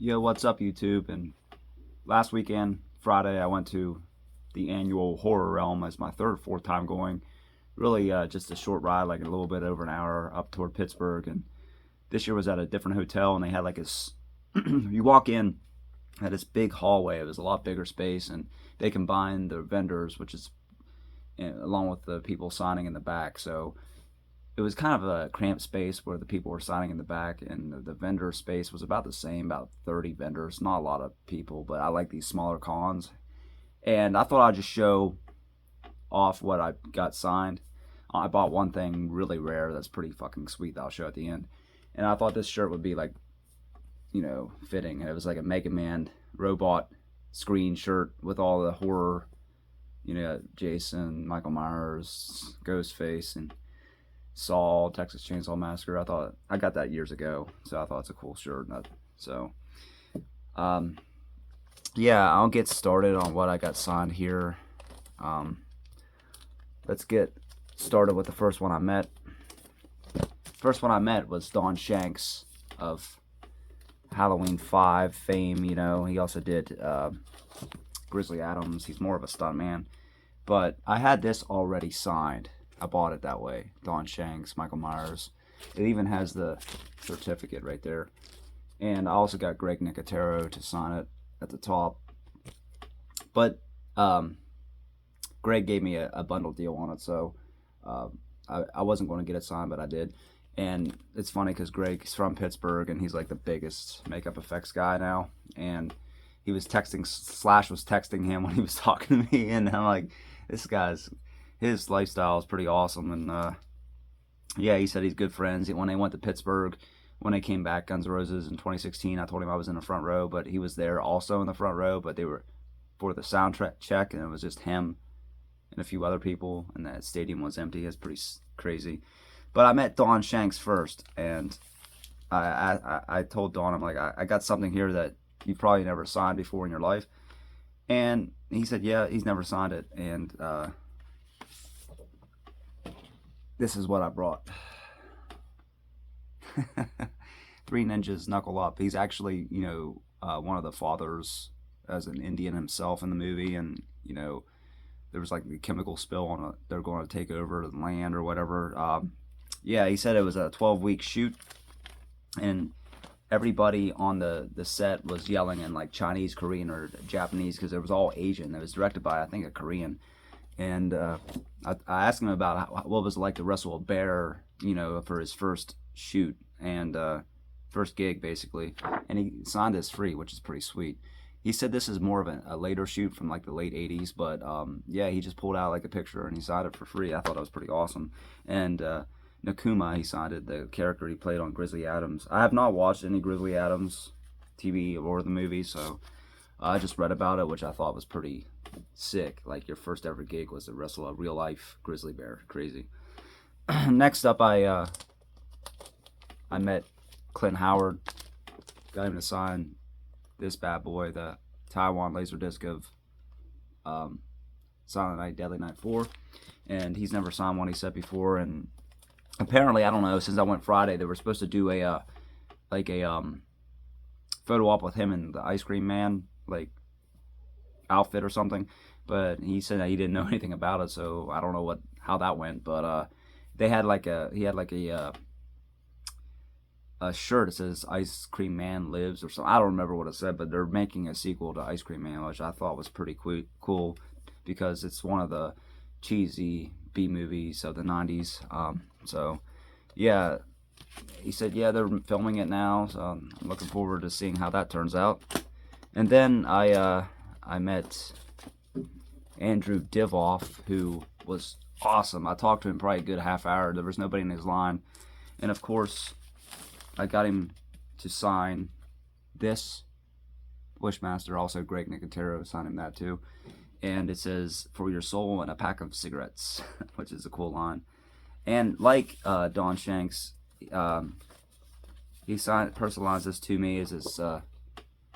Yo, what's up, YouTube? And last weekend, Friday, I went to the annual Horror Realm as my third or fourth time going. Really, just a short ride, like a little bit over an hour up toward Pittsburgh. And this year was at a different hotel, and they had like this. You walk in at this big hallway. It was a lot bigger space, and they combined the vendors, which is along with the people signing in the back. So it was kind of a cramped space where the people were signing in the back, and the vendor space was about the same, about 30 vendors. Not a lot of people, but I like these smaller cons. And I thought I'd just show off what I got signed. I bought one thing really rare that's pretty fucking sweet that I'll show at the end. And I thought this shirt would be like, fitting. And it was like a Mega Man robot screen shirt with all the horror, Jason, Michael Myers, Ghostface, and Saw, Texas Chainsaw Massacre. I thought I got that years ago, so I thought it's a cool shirt. So, um, yeah, I'll get started on what I got signed here. Um, let's get started with the first one I met. First one I met was Don Shanks of Halloween 5 fame. He also did Grizzly Adams. He's more of a stuntman, but I had this already signed. I bought it that way. Don Shanks, Michael Myers. It even has the certificate right there. And I also got Greg Nicotero to sign it at the top. But Greg gave me a bundle deal on it, so I wasn't going to get it signed, but I did. And it's funny because Greg's from Pittsburgh, and he's like the biggest makeup effects guy now. And he was texting, Slash was texting him when he was talking to me, and I'm like, his lifestyle is pretty awesome. And yeah, he said he's good friends. When they went to Pittsburgh, when they came back, Guns N' Roses in 2016, I told him I was in the front row, but he was there also in the front row, but they were for the soundtrack check, and it was just him and a few other people, and that stadium was empty. It's pretty crazy. But I met Don Shanks first, and I told Don, I'm like, I got something here that you probably never signed before in your life. And he said, yeah, he's never signed it. And this is what I brought. Three Ninjas Knuckle Up. He's actually, one of the fathers as an Indian himself in the movie, and there was like the chemical spill on they're going to take over the land or whatever. Yeah, he said it was a 12-week shoot, and everybody on the set was yelling in like Chinese, Korean, or Japanese because it was all Asian. It was directed by, I think, a Korean. And I asked him about what it was like to wrestle a bear, for his first shoot and first gig, basically. And he signed this free, which is pretty sweet. He said this is more of a later shoot from like the late 80s, but yeah, he just pulled out like a picture and he signed it for free. I thought that was pretty awesome. And Nakuma, he signed it, the character he played on Grizzly Adams. I have not watched any Grizzly Adams TV or the movie, so I just read about it, which I thought was pretty sick. Like your first ever gig was to wrestle a real life grizzly bear. Crazy. Next up, I met Clint Howard. Got him to sign this bad boy, the Taiwan Laserdisc of Silent Night, Deadly Night 4. And he's never signed one, he said before. And apparently, I don't know, since I went Friday, they were supposed to do a photo op with him and the Ice Cream Man, like, outfit or something. But he said that he didn't know anything about it, so I don't know how that went. But he had like a shirt that says Ice Cream Man Lives or something. I don't remember what it said, but they're making a sequel to Ice Cream Man, which I thought was pretty cool because it's one of the cheesy B movies of the 90s. So yeah, he said, yeah, they're filming it now, so I'm looking forward to seeing how that turns out. And then I met Andrew Divoff, who was awesome. I talked to him probably a good half hour. There was nobody in his line. And of course, I got him to sign this Bushmaster. Also, Greg Nicotero signed him that too. And it says, "For your soul and a pack of cigarettes," which is a cool line. And like Don Shanks, he personalized this to me as his.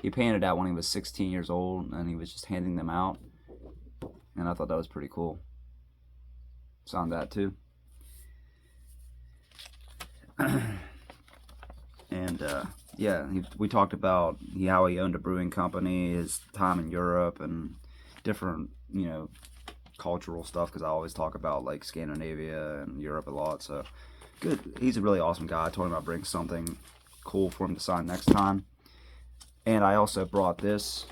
He painted out when he was 16 years old, and he was just handing them out. And I thought that was pretty cool. Signed that too. And yeah, we talked about how he owned a brewing company, his time in Europe, and different, cultural stuff. Because I always talk about like Scandinavia and Europe a lot. So good. He's a really awesome guy. I told him I'd bring something cool for him to sign next time. And I also brought this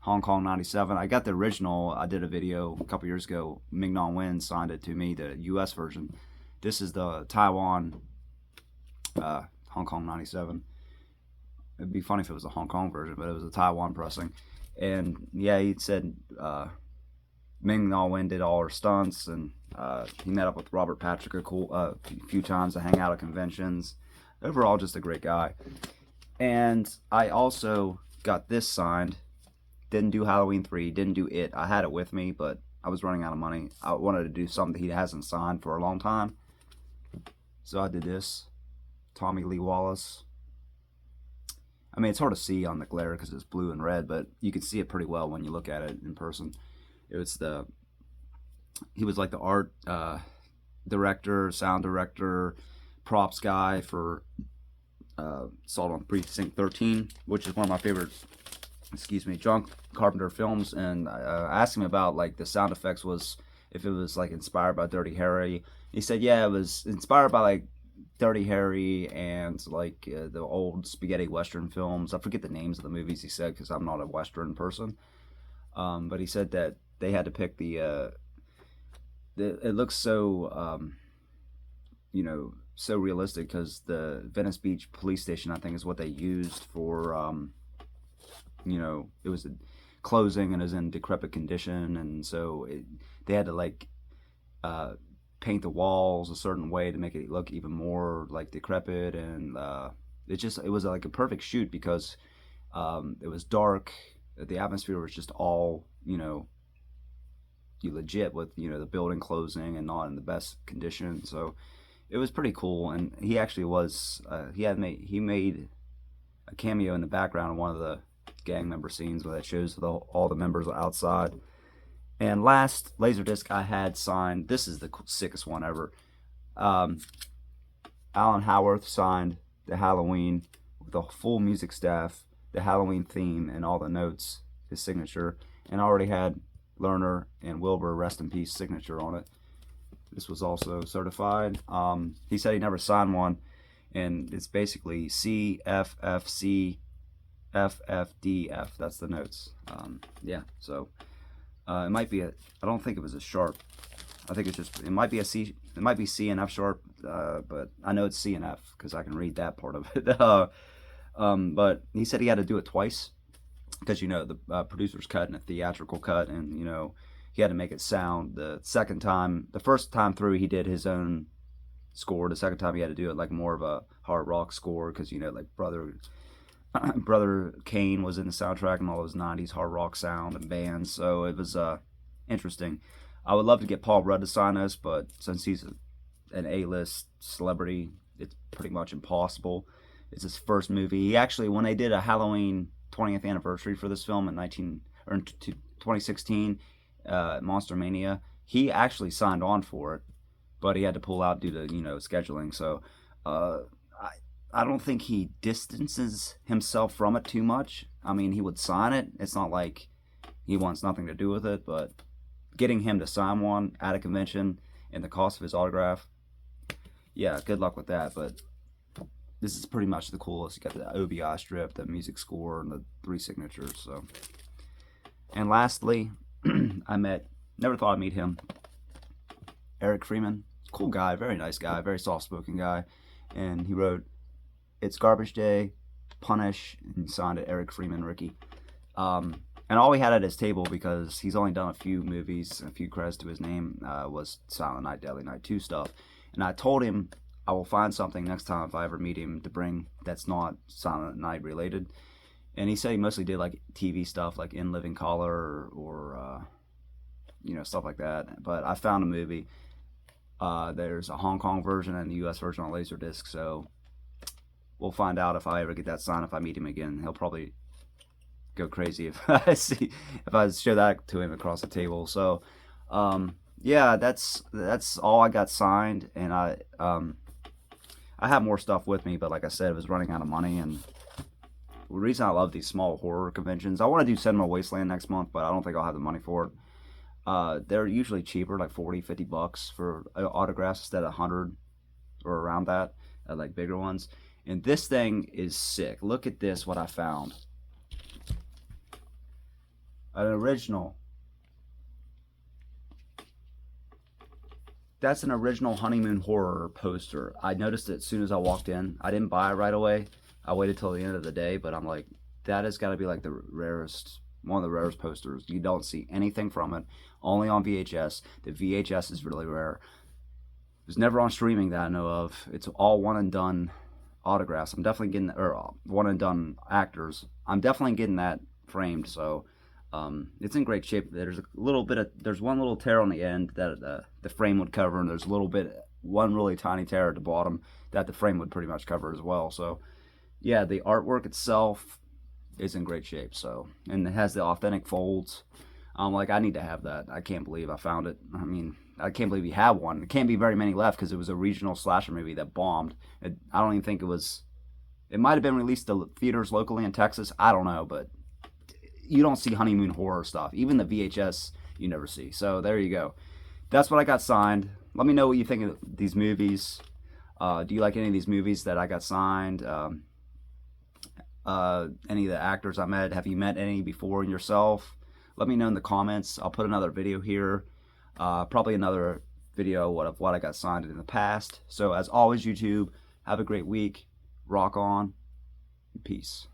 Hong Kong 97. I got the original. I did a video a couple years ago. Ming-Na Wen signed it to me, the US version. This is the Taiwan Hong Kong 97. It'd be funny if it was a Hong Kong version, but it was a Taiwan pressing. And yeah, he said Ming-Na Wen did all her stunts, and he met up with Robert Patrick a few times to hang out at conventions. Overall, just a great guy. And I also got this signed. Didn't do Halloween 3, didn't do It. I had it with me, but I was running out of money. I wanted to do something he hasn't signed for a long time. So I did this. Tommy Lee Wallace. I mean, it's hard to see on the glare because it's blue and red, but you can see it pretty well when you look at it in person. He was like the art director, sound director, props guy for Assault on Precinct 13, which is one of my favorite, John Carpenter films. And I asked him about like the sound effects if it was like inspired by Dirty Harry. He said, yeah, it was inspired by like Dirty Harry and like the old spaghetti western films. I forget the names of the movies he said because I'm not a western person. But he said that they had to pick it looks so so realistic because the Venice Beach police station, I think, is what they used for it was a closing and is in decrepit condition, and so they had to like paint the walls a certain way to make it look even more like decrepit, and it was like a perfect shoot because it was dark, the atmosphere was just all legit with the building closing and not in the best condition. So it was pretty cool, and he actually was he made a cameo in the background of one of the gang member scenes where that shows all the members outside. And last Laserdisc I had signed, this is the sickest one ever. Alan Howarth signed the Halloween with the full music staff, the Halloween theme, and all the notes, his signature. And I already had Lerner and Wilbur, rest in peace, signature on it. This was also certified. He said he never signed one, and it's basically CFFC FFDF. That's the notes. Yeah, so it might be I don't think it was a sharp. I think it might be a C. It might be C and F sharp, but I know it's C and F because I can read that part of it. But he said he had to do it twice because the producer's cut and a theatrical cut, and he had to make it sound. The first time through he did his own score. The second time he had to do it like more of a hard rock score because like Brother Kane was in the soundtrack and all those 90s hard rock sound and bands, so it was interesting. I would love to get Paul Rudd to sign us, but since he's an A-list celebrity, it's pretty much impossible. It's his first movie. He actually, when they did a Halloween 20th anniversary for this film in 2016, Monster Mania, he actually signed on for it, but he had to pull out due to scheduling. So I don't think he distances himself from it too much. I mean, he would sign it. It's not like he wants nothing to do with it, but getting him to sign one at a convention and the cost of his autograph, yeah, good luck with that. But this is pretty much the coolest. You got the OBI strip, the music score, and the 3 signatures. So, and lastly, never thought I'd meet him, Eric Freeman. Cool guy, very nice guy, very soft-spoken guy. And he wrote It's Garbage Day, Punish, and signed it Eric Freeman, Ricky. And all we had at his table, because he's only done a few movies, a few credits to his name, was Silent Night, Deadly Night 2 stuff. And I told him I will find something next time if I ever meet him to bring that's not Silent Night related. And he said he mostly did like TV stuff, like In Living Color or stuff like that. But I found a movie. There's a Hong Kong version and the US version on Laserdisc, so we'll find out if I ever get that signed. If I meet him again, he'll probably go crazy if I show that to him across the table. So yeah, that's all I got signed. And I have more stuff with me, but like I said, it was running out of money. And the reason I love these small horror conventions, I want to do Cinema Wasteland next month, but I don't think I'll have the money for it. They're usually cheaper, like 40, $50 for autographs instead of 100 or around that, like bigger ones. And this thing is sick. Look at this, what I found. An original. That's an original Honeymoon Horror poster. I noticed it as soon as I walked in. I didn't buy it right away. I waited till the end of the day, but I'm like, that has got to be like the rarest, one of the rarest posters. You don't see anything from it. Only on VHS. The VHS is really rare. It was never on streaming that I know of. It's all one and done autographs. I'm definitely getting, or one and done actors. I'm definitely getting that framed. So it's in great shape. There's a little bit of, there's one little tear on the end that the frame would cover, and there's a little bit, one really tiny tear at the bottom that the frame would pretty much cover as well. So yeah, the artwork itself is in great shape. So, and it has the authentic folds. Like, I need to have that. I can't believe I found it. I mean, I can't believe we have one. There can't be very many left because it was a regional slasher movie that bombed. I don't even think it was. It might have been released to theaters locally in Texas. I don't know, but you don't see Honeymoon Horror stuff. Even the VHS, you never see. So there you go. That's what I got signed. Let me know what you think of these movies. Do you like any of these movies that I got signed? Any of the actors I met? Have you met any before yourself? Let me know in the comments. I'll put another video here. Probably another video of what I got signed in the past. So as always, YouTube, have a great week. Rock on. Peace.